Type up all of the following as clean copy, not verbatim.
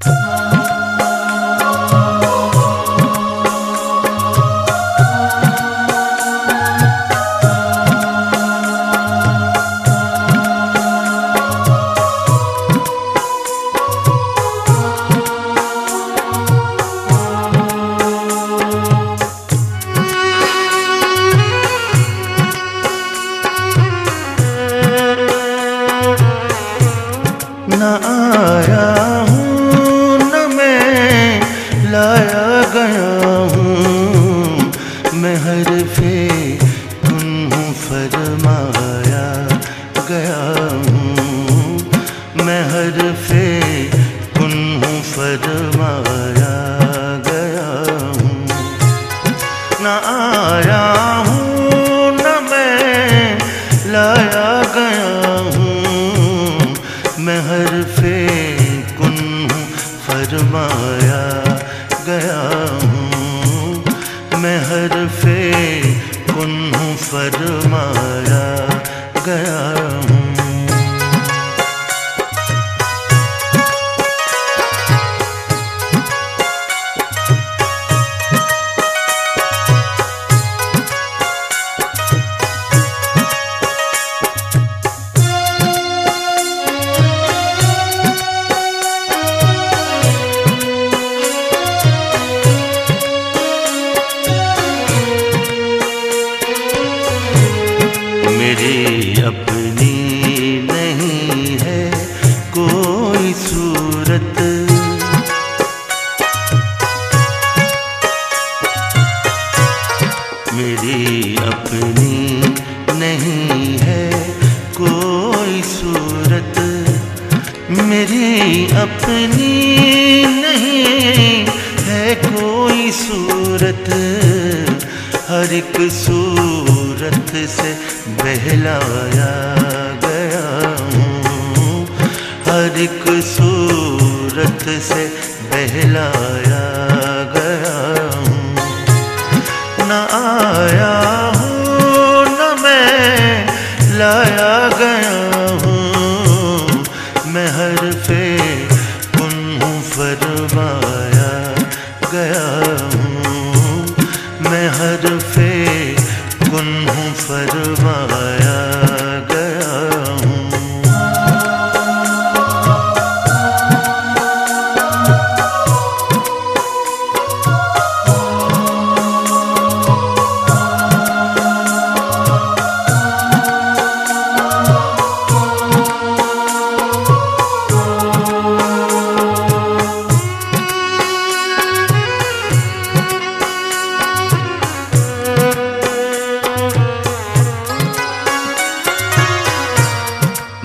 न आया हूँ न मैं लाया गया हूँ, मैं हरफ़े कुन हूँ फरमाया गया हूँ, मैं हरफ़े कुन हूँ फरमाया गया हूँ। न आया हूँ न मैं लाया गया हूँ, मैं हरफ़े कुन हूँ फरमाया गया हूँ, मैं हरफ़े कुन हूँ फरमाया गया हूँ। मेरी अपनी नहीं है कोई सूरत, मेरी अपनी नहीं है कोई सूरत, मेरी अपनी नहीं है कोई सूरत, हर एक सूरत से बहलाया गया हूँ, हर एक सूरत से बहलाया गया हूँ। न आया हूँ न मैं लाया गया हूँ, मैं हरफ़े कुन हूँ फरमाया गया हूँ, मैं हरफ़े कुन हूँ फरमाया गया हूँ।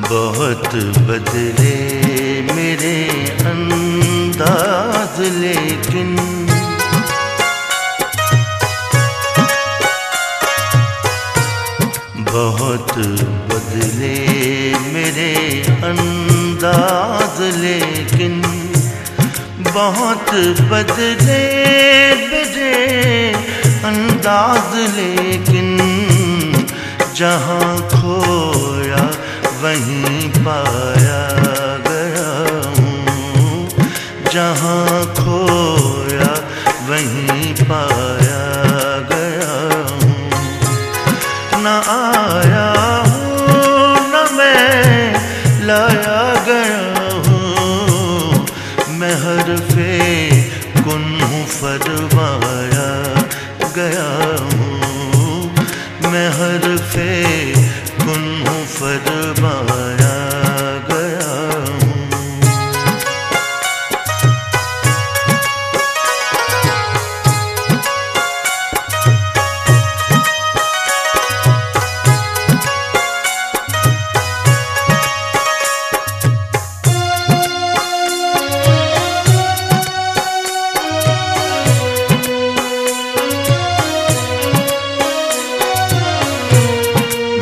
बहुत बदले मेरे अंदाज लेकिन बहुत बदले मेरे अंदाज लेकिन बहुत बदले मेरे अंदाज लेकिन जहाँ खोया वहीं पाया गया हूँ, जहाँ खोया वहीं पाया गया हूँ। न आया हूँ न मैं लाया गया हूँ, मैं हरफ़े कुन हूँ फरमाया गया हूँ, मैं हरफ़े कुन हूँ फरमाया गया हूँ।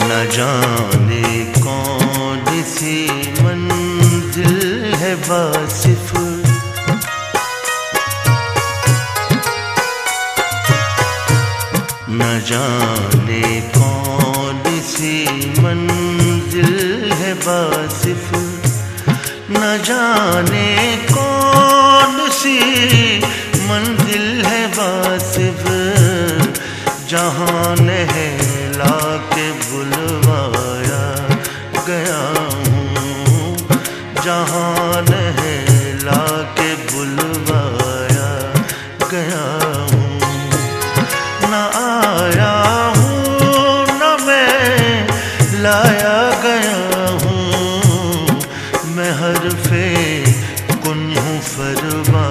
न जाने कौन सी मंजिल है वासिफ, न जाने कौन सी मंजिल है वासिफ, न जाने कौन सी मंजिल है वासिफ, जहाँ नहला के बुलवाया गया हूँ, जहाँ नहला के बुलवाया गया हूँ। न आया हूँ न मैं लाया गया हूँ, मैं हरफे कुन हूँ फरवा